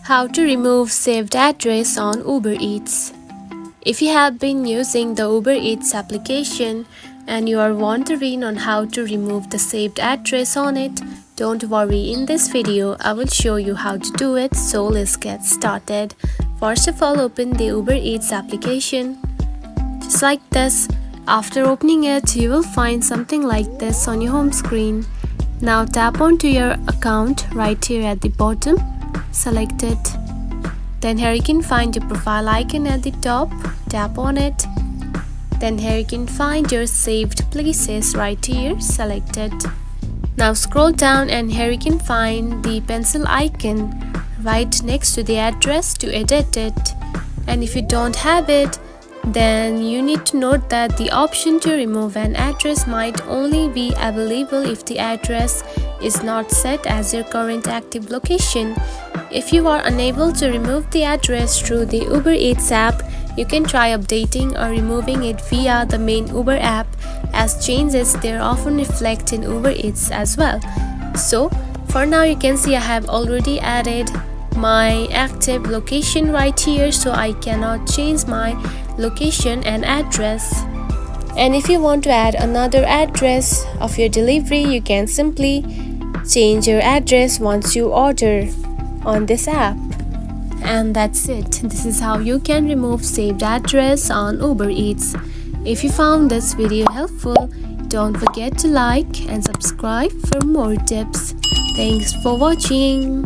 How to remove saved address on Uber Eats. If you have been using the Uber Eats application and you are wondering on how to remove the saved address on it, don't worry, in this video I will show you how to do it, so let's get started. First of all, open the Uber Eats application. Just like this. After opening it, you will find something like this on your home screen. Now tap onto your account right here at the bottom. Select it. Then here you can find your profile icon at the top. Tap on it. Then here you can find your saved places right here. Select it. Now scroll down and here you can find the pencil icon right next to the address to edit it. And if you don't have it, then you need to note that the option to remove an address might only be available if the address is not set as your current active location. If you are unable to remove the address through the Uber Eats app, you can try updating or removing it via the main Uber app, as changes there often reflect in Uber Eats as well. So for now, you can see I have already added my active location right here, so I cannot change my location and address. And if you want to add another address of your delivery, you can simply change your address once you order on this app. And that's it. This is how you can remove saved address on Uber Eats. If you found this video helpful, don't forget to like and subscribe for more tips. Thanks for watching.